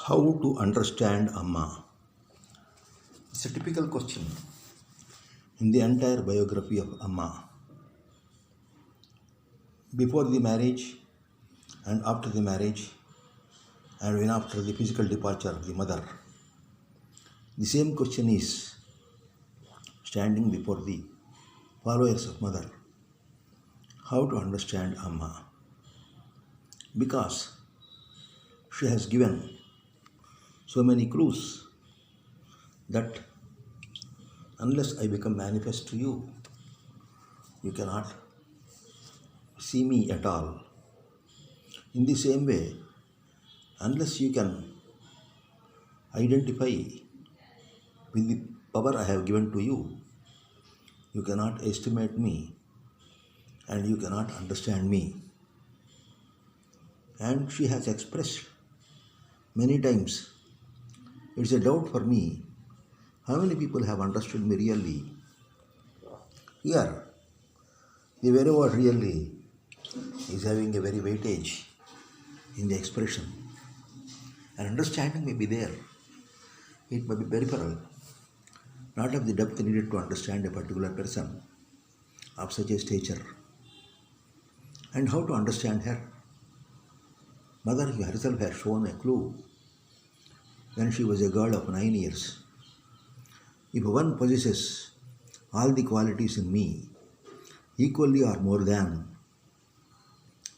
How to understand Amma? It's a typical question in the entire biography of Amma. Before the marriage and after the marriage, and even after the physical departure of the mother, the same question is standing before the followers of mother. How to understand Amma? Because she has given so many clues that unless I become manifest to you, you cannot see me at all. In the same way, unless you can identify with the power I have given to you, you cannot estimate me and you cannot understand me. And she has expressed many times, it's a doubt for me how many people have understood me really. Here, the very word really is having a very weightage in the expression. And understanding may be there. It may be peripheral, not of the depth needed to understand a particular person of such a stature. And how to understand her? Mother herself has shown a clue when she was a girl of 9 years. If one possesses all the qualities in me, equally or more than,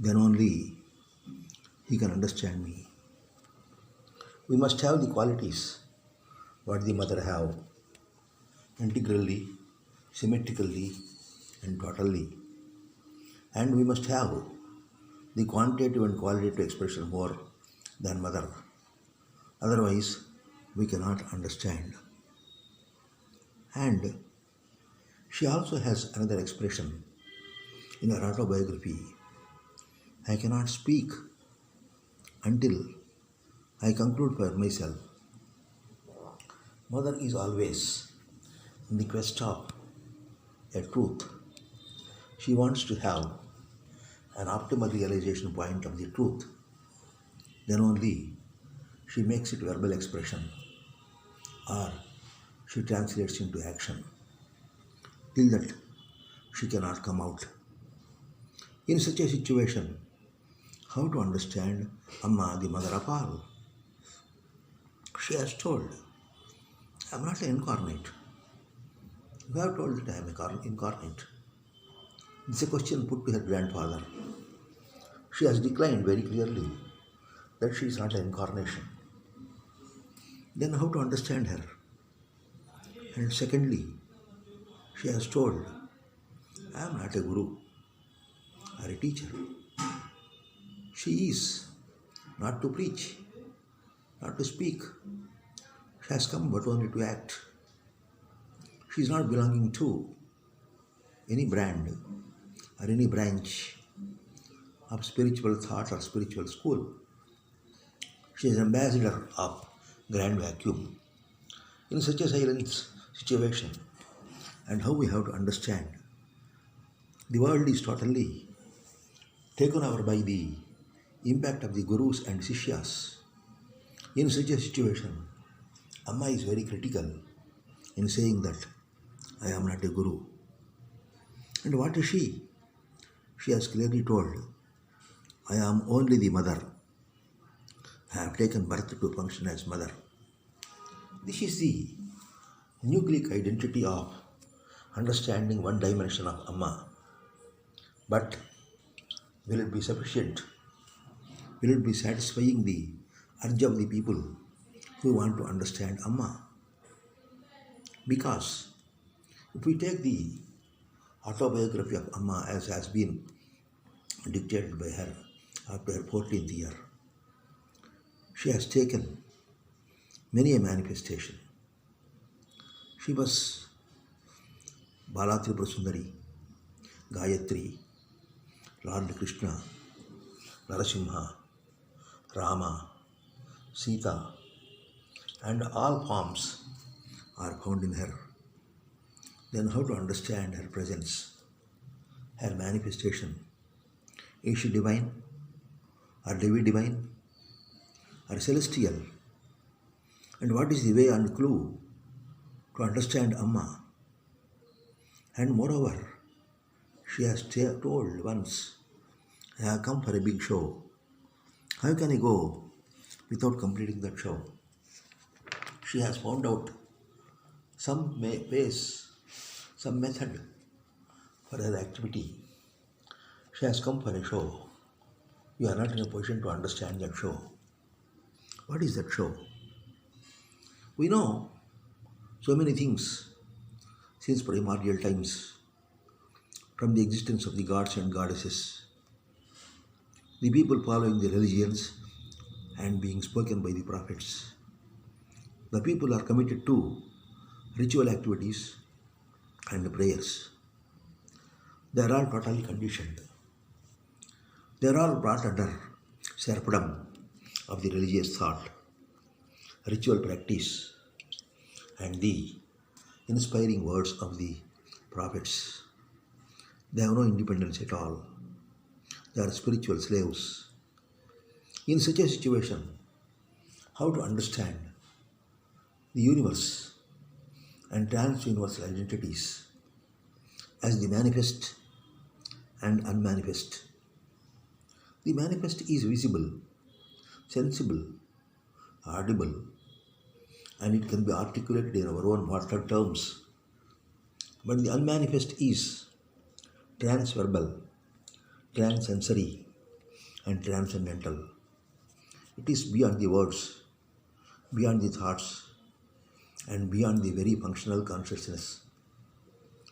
then only he can understand me. We must have the qualities what the mother have, integrally, symmetrically, and totally. And we must have the quantitative and qualitative expression more than mother. Otherwise, we cannot understand. And she also has another expression in her autobiography. I cannot speak until I conclude for myself. Mother is always in the quest of a truth. She wants to have an optimal realization point of the truth. Then only she makes it verbal expression or she translates into action. Till that, she cannot come out. In such a situation, how to understand Amma, the mother of all? She has told, I am not an incarnate. You have told that I am incarnate. This is a question put to her grandfather. She has declined very clearly that she is not an incarnation. Then how to understand her? And secondly, she has told, I am not a guru or a teacher. She is not to preach, not to speak. She has come but only to act. She is not belonging to any brand or any branch of spiritual thought or spiritual school. She is an ambassador of grand vacuum. In such a silent situation, and how we have to understand, the world is totally taken over by the impact of the gurus and sishyas. In such a situation, Amma is very critical in saying that I am not a guru. And what is she? She has clearly told, I am only the mother. I have taken birth to function as mother. This is the nucleic identity of understanding one dimension of Amma. But will it be sufficient? Will it be satisfying the urge of the people who want to understand Amma? Because if we take the autobiography of Amma as has been dictated by her after her 14th year, she has taken many a manifestation. She was Bala Tripura Sundari, Gayatri, Lord Krishna, Narasimha, Rama, Sita, and all forms are found in her. Then how to understand her presence, her manifestation? Is she divine or Devi divine or celestial And what is the way and clue to understand Amma? And moreover, she has told once, I have come for a big show. How can I go without completing that show? She has found out some ways, some method for her activity. She has come for a show. You are not in a position to understand that show. What is that show? We know so many things since primordial times, from the existence of the gods and goddesses, the people following the religions and being spoken by the prophets. The people are committed to ritual activities and prayers. They are all totally conditioned. They are all brought under serfdom of the religious thought, ritual practice, and the inspiring words of the prophets. They have no independence at all. They are spiritual slaves. In such a situation, how to understand the universe and trans-universal identities as the manifest and unmanifest? The manifest is visible, sensible, audible, and it can be articulated in our own mortal terms. But the unmanifest is transverbal, transsensory, and transcendental. It is beyond the words, beyond the thoughts, and beyond the very functional consciousness.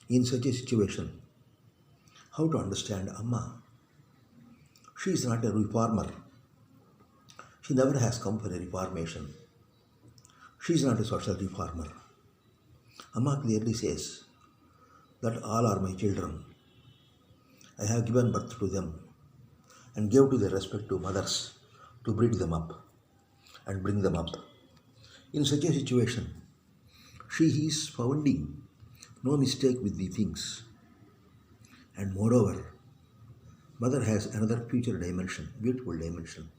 In such a situation, how to understand Amma? She is not a reformer. She never has come for a reformation. She is not a social reformer. Amma clearly says that all are my children. I have given birth to them and gave to their respective mothers to breed them up and bring them up. In such a situation, she is founding no mistake with the things. And moreover, Mother has another future dimension, beautiful dimension.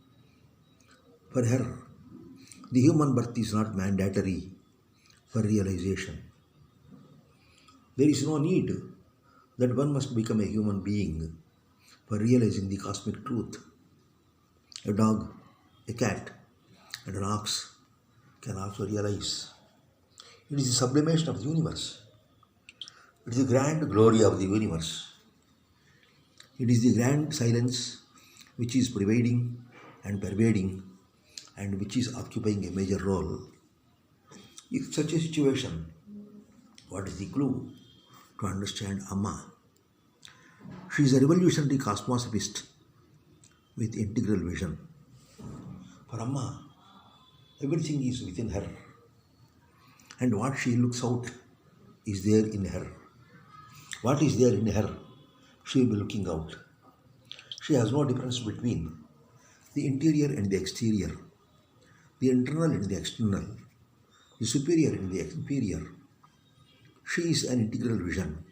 For her, the human birth is not mandatory for realization. There is no need that one must become a human being for realizing the cosmic truth. A dog, a cat, and an ox can also realize. It is the sublimation of the universe. It is the grand glory of the universe. It is the grand silence which is pervading and pervading and which is occupying a major role. In such a situation, what is the clue to understand Amma? She is a revolutionary cosmosophist with integral vision. For Amma, everything is within her, and what she looks out is there in her. What is there in her, she will be looking out. She has no difference between the interior and the exterior, the internal and the external, the superior and the inferior. She is an integral vision,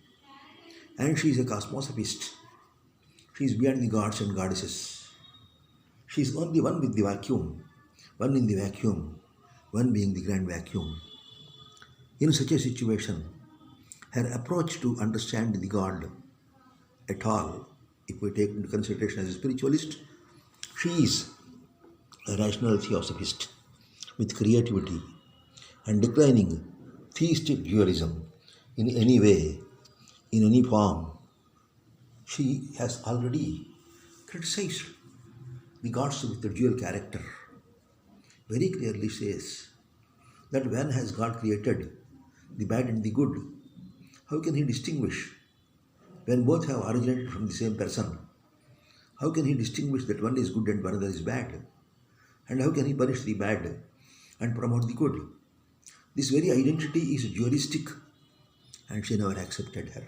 and she is a cosmosophist. She is beyond the gods and goddesses. She is only one with the vacuum, one in the vacuum, one being the grand vacuum. In such a situation, her approach to understand the God at all, if we take into consideration as a spiritualist, she is a rational theosophist with creativity and declining theistic dualism in any way, in any form. She has already criticized the gods with the dual character. Very clearly says that when has God created the bad and the good, how can he distinguish when both have originated from the same person? How can he distinguish that one is good and one other is bad? And how can he punish the bad and promote the good? This very identity is dualistic, and she never accepted her.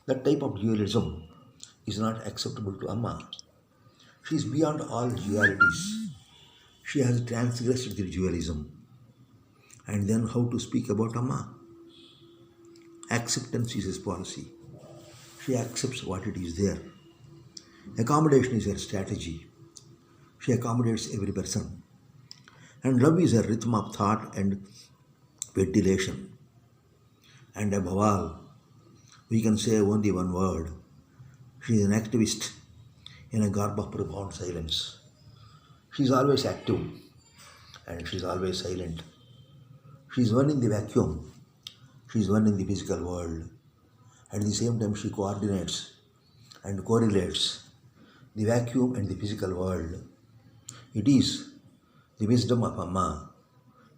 That type of dualism is not acceptable to Amma. She is beyond all dualities. She has transgressed the dualism. And then how to speak about Amma? Acceptance is his policy. She accepts what it is there. Accommodation is her strategy. She accommodates every person. And love is a rhythm of thought and ventilation. And above all, we can say only one word. She is an activist in a garb of profound silence. She is always active and she is always silent. She is one in the vacuum. She is one in the physical world. At the same time, she coordinates and correlates the vacuum and the physical world. It is the wisdom of Amma.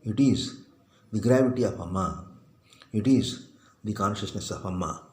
It is the gravity of Amma. It is the consciousness of Amma.